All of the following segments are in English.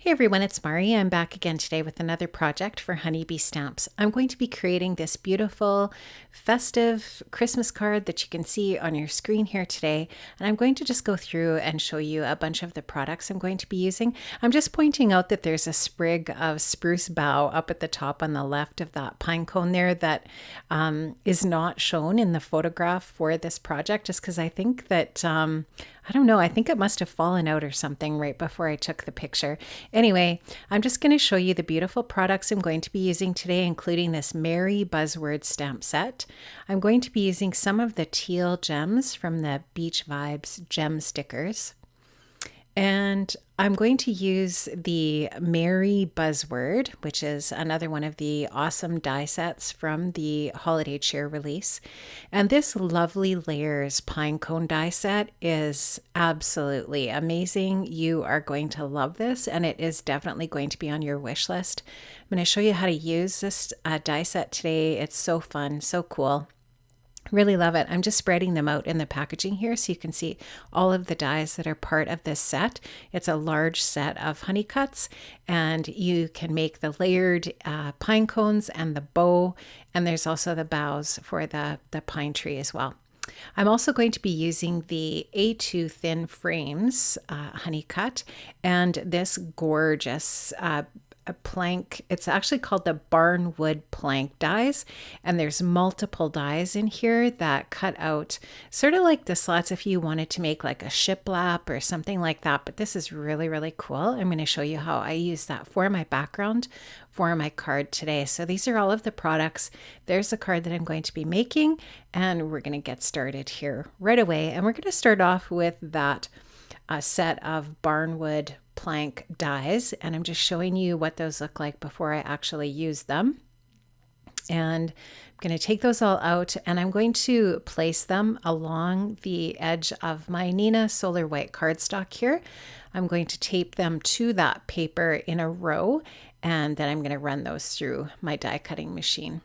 Hey everyone, it's Mari. I'm back again today with another project for Honeybee Stamps. I'm going to be creating this beautiful festive Christmas card that you can see on your screen here today. And I'm going to just go through and show you a bunch of the products I'm going to be using. I'm just pointing out that there's a sprig of spruce bough up at the top on the left of that pine cone there that is not shown in the photograph for this project, just because I think that I don't know, I think it must have fallen out or something right before I took the picture. Anyway, I'm just going to show you the beautiful products I'm going to be using today, including this Merry Buzzword stamp set. I'm going to be using some of the teal gems from the Beach Vibes gem stickers. And I'm going to use the Merry Buzzword, which is another one of the awesome die sets from the Holiday Cheer release. And this Lovely Layers pine cone die set is absolutely amazing. You are going to love this, and it is definitely going to be on your wish list. I'm going to show you how to use this die set today. It's so fun, so cool. Really love it. I'm just spreading them out in the packaging here so you can see all of the dies that are part of this set. It's a large set of honey cuts, and you can make the layered pine cones and the bow, and there's also the boughs for the pine tree as well. I'm also going to be using the A2 Thin Frames honey cut and this gorgeous a plank. It's actually called the Barnwood plank dies, and there's multiple dies in here that cut out sort of like the slots if you wanted to make like a shiplap or something like that. But this is really, really cool. I'm going to show you how I use that for my background for my card today. So these are all of the products. There's the card that I'm going to be making, and we're going to get started here right away. And we're going to start off with that set of Barnwood plank dies, and I'm just showing you what those look like before I actually use them. And I'm going to take those all out, and I'm going to place them along the edge of my Neenah Solar White cardstock here. I'm going to tape them to that paper in a row, and then I'm going to run those through my die cutting machine.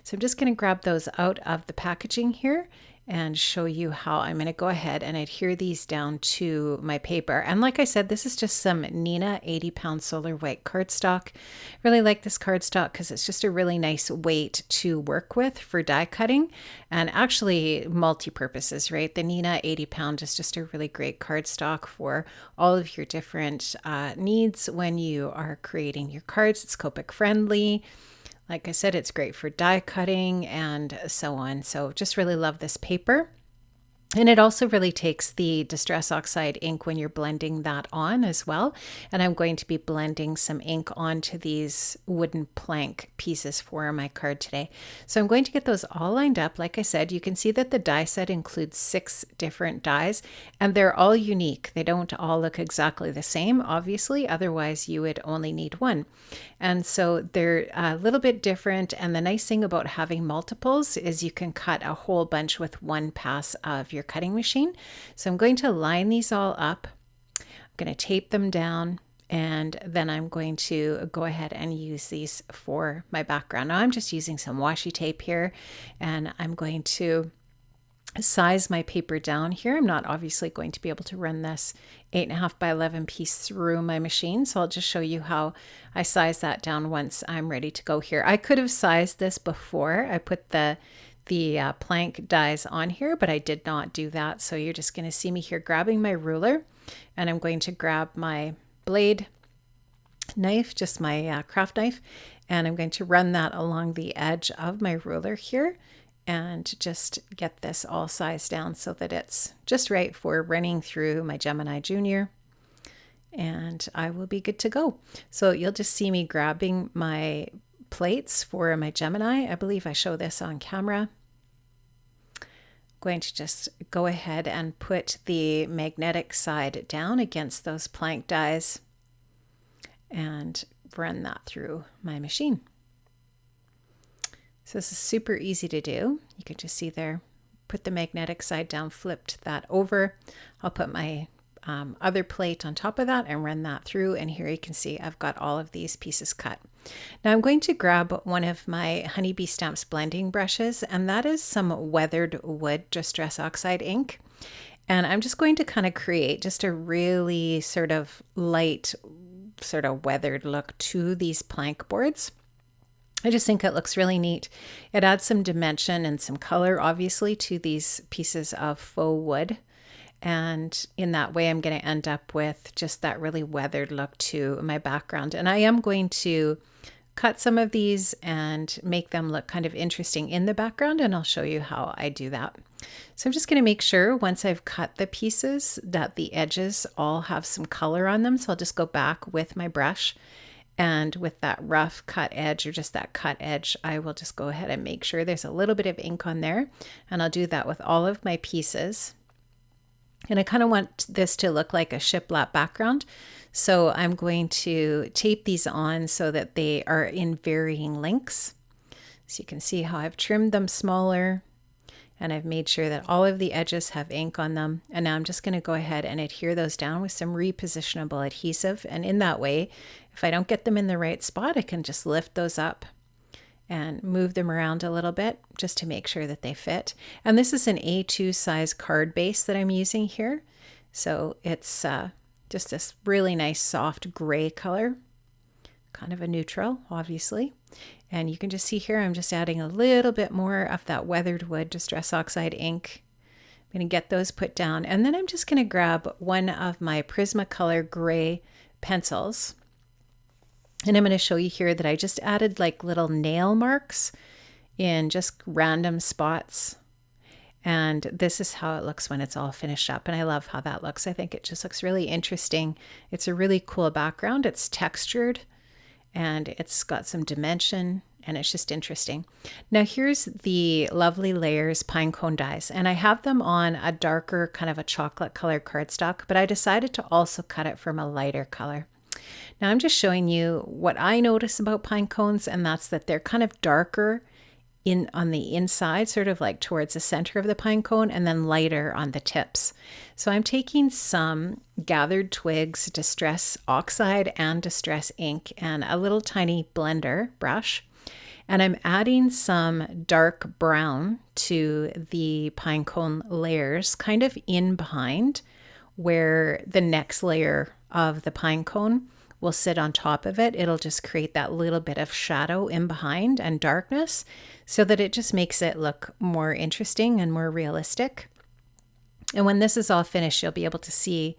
So I'm just going to grab those out of the packaging here and show you how I'm going to go ahead and adhere these down to my paper. And like I said, this is just some Neenah 80-pound Solar White cardstock. Really like this cardstock because it's just a really nice weight to work with for die cutting, and actually multi-purposes, right? The Neenah 80-pound is just a really great cardstock for all of your different needs when you are creating your cards. It's Copic friendly. Like I said, it's great for die cutting and so on. So just really love this paper. And it also really takes the Distress Oxide ink when you're blending that on as well. And I'm going to be blending some ink onto these wooden plank pieces for my card today. So I'm going to get those all lined up. Like I said, you can see that the die set includes 6 different dies, and they're all unique. They don't all look exactly the same, obviously, otherwise you would only need one. And so they're a little bit different. And the nice thing about having multiples is you can cut a whole bunch with one pass of your cutting machine. So I'm going to line these all up. I'm going to tape them down, and then I'm going to go ahead and use these for my background. Now I'm just using some washi tape here, and I'm going to size my paper down here. I'm not obviously going to be able to run this 8.5 by 11 piece through my machine, so I'll just show you how I size that down once I'm ready to go here. I could have sized this before I put the plank dies on here, but I did not do that. So you're just going to see me here grabbing my ruler, and I'm going to grab my blade knife, just my craft knife, and I'm going to run that along the edge of my ruler here and just get this all sized down so that it's just right for running through my Gemini Junior, and I will be good to go. So you'll just see me grabbing my plates for my Gemini. I believe I show this on camera. I'm going to just go ahead and put the magnetic side down against those plank dies and run that through my machine. So this is super easy to do. You can just see there, put the magnetic side down, flipped that over. I'll put my other plate on top of that and run that through. And here you can see I've got all of these pieces cut. Now I'm going to grab one of my Honeybee Stamps blending brushes, and that is some Weathered Wood Distress Oxide ink. And I'm just going to kind of create just a really sort of light sort of weathered look to these plank boards. I just think it looks really neat. It adds some dimension and some color, obviously, to these pieces of faux wood. And in that way, I'm going to end up with just that really weathered look to my background. And I am going to cut some of these and make them look kind of interesting in the background, and I'll show you how I do that. So I'm just going to make sure once I've cut the pieces that the edges all have some color on them. So I'll just go back with my brush, and with that rough cut edge, or just that cut edge, I will just go ahead and make sure there's a little bit of ink on there. And I'll do that with all of my pieces. And I kind of want this to look like a shiplap background. So I'm going to tape these on so that they are in varying lengths. So you can see how I've trimmed them smaller, and I've made sure that all of the edges have ink on them. And now I'm just going to go ahead and adhere those down with some repositionable adhesive. And in that way, if I don't get them in the right spot, I can just lift those up and move them around a little bit just to make sure that they fit. And this is an A2 size card base that I'm using here. So it's just this really nice soft gray color, kind of a neutral, obviously. And you can just see here, I'm just adding a little bit more of that weathered wood Distress Oxide ink. I'm going to get those put down. And then I'm just going to grab one of my Prismacolor gray pencils. And I'm going to show you here that I just added like little nail marks in just random spots. And this is how it looks when it's all finished up. And I love how that looks. I think it just looks really interesting. It's a really cool background. It's textured and it's got some dimension, and it's just interesting. Now here's the Lovely Layers Pinecone dies, and I have them on a darker kind of a chocolate colored cardstock, but I decided to also cut it from a lighter color. Now I'm just showing you what I notice about pine cones, and that's that they're kind of darker on the inside, sort of like towards the center of the pine cone, and then lighter on the tips. So I'm taking some Gathered Twigs Distress Oxide and Distress ink and a little tiny blender brush, and I'm adding some dark brown to the pine cone layers, kind of in behind where the next layer of the pine cone will sit on top of it. It'll just create that little bit of shadow in behind and darkness, so that it just makes it look more interesting and more realistic. And when this is all finished, you'll be able to see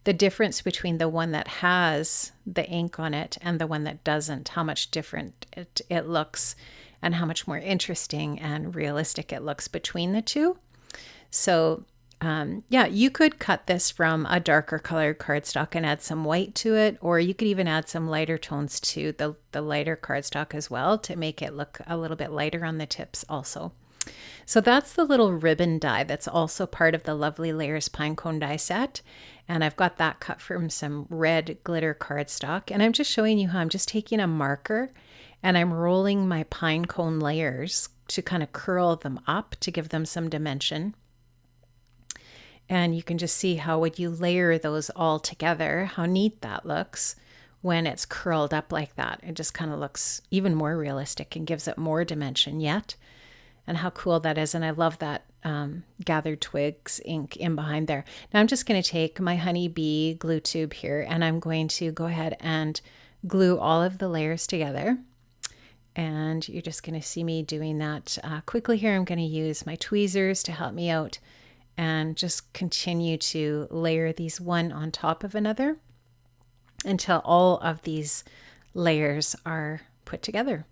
the difference between the one that has the ink on it and the one that doesn't, how much different it looks and how much more interesting and realistic it looks between the two. So yeah, you could cut this from a darker colored cardstock and add some white to it, or you could even add some lighter tones to the lighter cardstock as well to make it look a little bit lighter on the tips also. So that's the little ribbon die that's also part of the Lovely Layers Pinecone die set. And I've got that cut from some red glitter cardstock. And I'm just showing you how I'm just taking a marker and I'm rolling my pinecone layers to kind of curl them up to give them some dimension. And you can just see how when you layer those all together, how neat that looks when it's curled up like that. It just kind of looks even more realistic and gives it more dimension yet. And how cool that is. And I love that Gathered Twigs ink in behind there. Now I'm just going to take my Honey Bee glue tube here, and I'm going to go ahead and glue all of the layers together. And you're just going to see me doing that quickly here. I'm going to use my tweezers to help me out and just continue to layer these one on top of another until all of these layers are put together.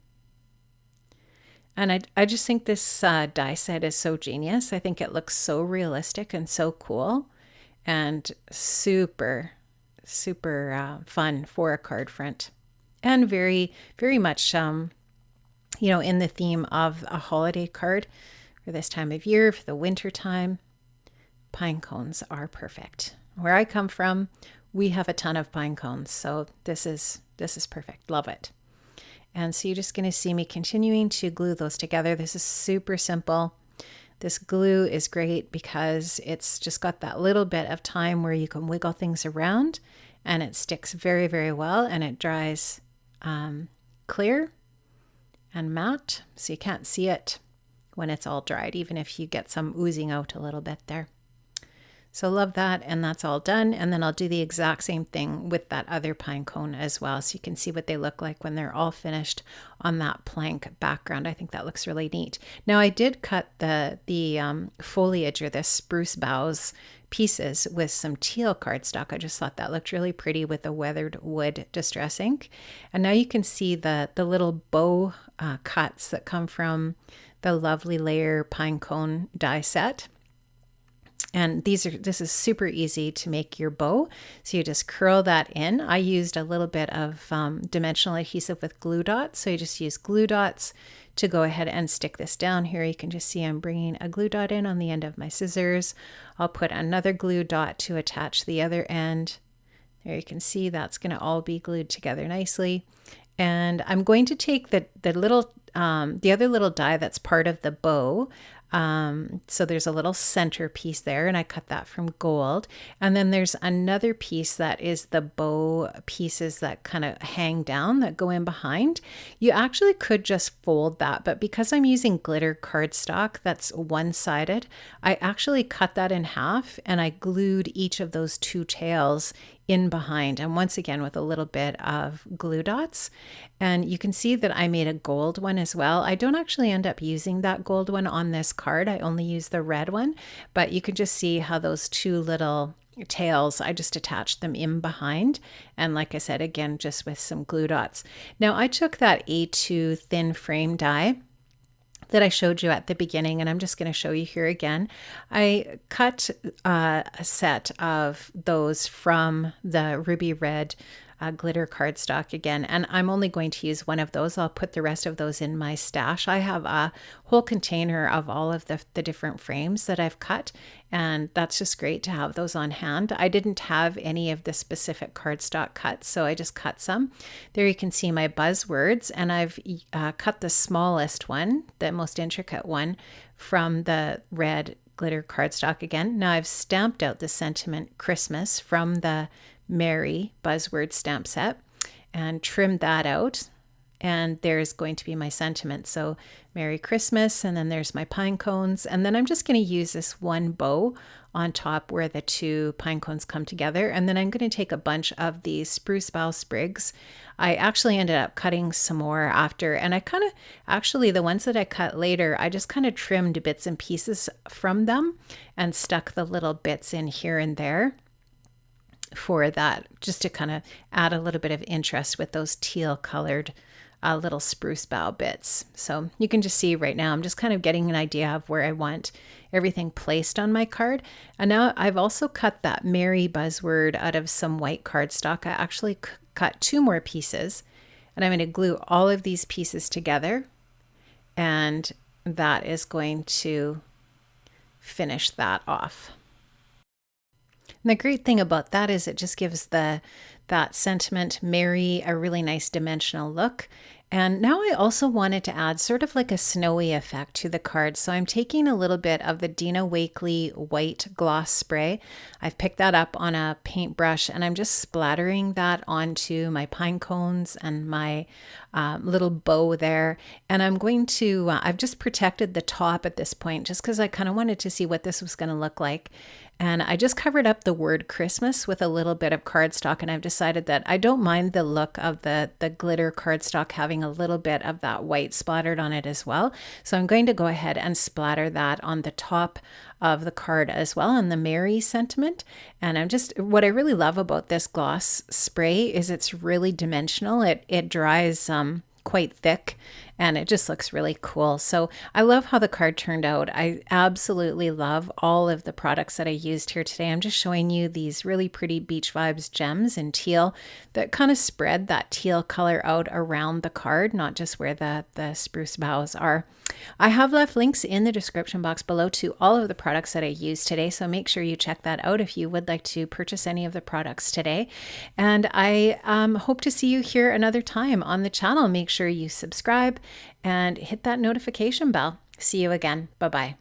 And I just think this die set is so genius. I think it looks so realistic and so cool and super, super fun for a card front, and very, very much, in the theme of a holiday card for this time of year, for the winter time. Pine cones are perfect. Where I come from, we have a ton of pine cones, so this is perfect. Love it. And so you're just going to see me continuing to glue those together. This is super simple. This glue is great because it's just got that little bit of time where you can wiggle things around, and it sticks very, very well, and it dries clear and matte, so you can't see it when it's all dried, even if you get some oozing out a little bit there. So love that, and that's all done. And then I'll do the exact same thing with that other pine cone as well, so you can see what they look like when they're all finished on that plank background. I think that looks really neat. Now I did cut the foliage, or the spruce boughs pieces, with some teal cardstock. I just thought that looked really pretty with the weathered wood distress ink. And now you can see the little bow cuts that come from the Lovely Layer pine cone die set. And this is super easy to make your bow. So you just curl that in. I used a little bit of dimensional adhesive with glue dots. So you just use glue dots to go ahead and stick this down here. You can just see I'm bringing a glue dot in on the end of my scissors. I'll put another glue dot to attach the other end. There you can see that's going to all be glued together nicely. And I'm going to take the other little die that's part of the bow. So there's a little center piece there, and I cut that from gold. And then there's another piece that is the bow pieces that kind of hang down that go in behind. You actually could just fold that, but because I'm using glitter cardstock that's one-sided, I actually cut that in half and I glued each of those two tails in behind, and once again with a little bit of glue dots. And you can see that I made a gold one as well. I don't actually end up using that gold one on this card. I only use the red one, but you can just see how those two little tails, I just attached them in behind. And like I said, again, just with some glue dots. Now I took that A2 thin frame die that I showed you at the beginning, and I'm just going to show you here again. I cut a set of those from the ruby red glitter cardstock again, and I'm only going to use one of those. I'll put the rest of those in my stash. I have a whole container of all of the different frames that I've cut, and that's just great to have those on hand. I didn't have any of the specific cardstock cuts, so I just cut some. There you can see my buzzwords, and I've cut the smallest one, the most intricate one, from the red glitter cardstock again. Now I've stamped out the sentiment Christmas from the Merry buzzword stamp set and trimmed that out, and there's going to be my sentiment. So Merry Christmas, and then there's my pine cones, and then I'm just going to use this one bow on top where the two pine cones come together, and then I'm going to take a bunch of these spruce bough sprigs. I actually ended up cutting some more after, and I kind of actually the ones that I cut later, I just kind of trimmed bits and pieces from them and stuck the little bits in here and there for that, just to kind of add a little bit of interest with those teal colored little spruce bough bits. So you can just see right now I'm just kind of getting an idea of where I want everything placed on my card. And now I've also cut that Merry buzzword out of some white cardstock. I actually cut two more pieces, and I'm going to glue all of these pieces together, and that is going to finish that off. And the great thing about that is it just gives that sentiment Merry a really nice dimensional look. And now I also wanted to add sort of like a snowy effect to the card. So I'm taking a little bit of the Dina Wakley white gloss spray. I've picked that up on a paintbrush, and I'm just splattering that onto my pine cones and my little bow there. And I'm going to, I've just protected the top at this point just because I kind of wanted to see what this was going to look like. And I just covered up the word Christmas with a little bit of cardstock, and I've decided that I don't mind the look of the glitter cardstock having a little bit of that white splattered on it as well. So I'm going to go ahead and splatter that on the top of the card as well, on the Merry sentiment. And what I really love about this gloss spray is it's really dimensional. It dries quite thick, and it just looks really cool. So I love how the card turned out. I absolutely love all of the products that I used here today. I'm just showing you these really pretty Beach Vibes gems in teal that kind of spread that teal color out around the card, not just where the spruce boughs are. I have left links in the description box below to all of the products that I used today, so make sure you check that out if you would like to purchase any of the products today. And I hope to see you here another time on the channel. Make sure you subscribe and hit that notification bell. See you again. Bye-bye.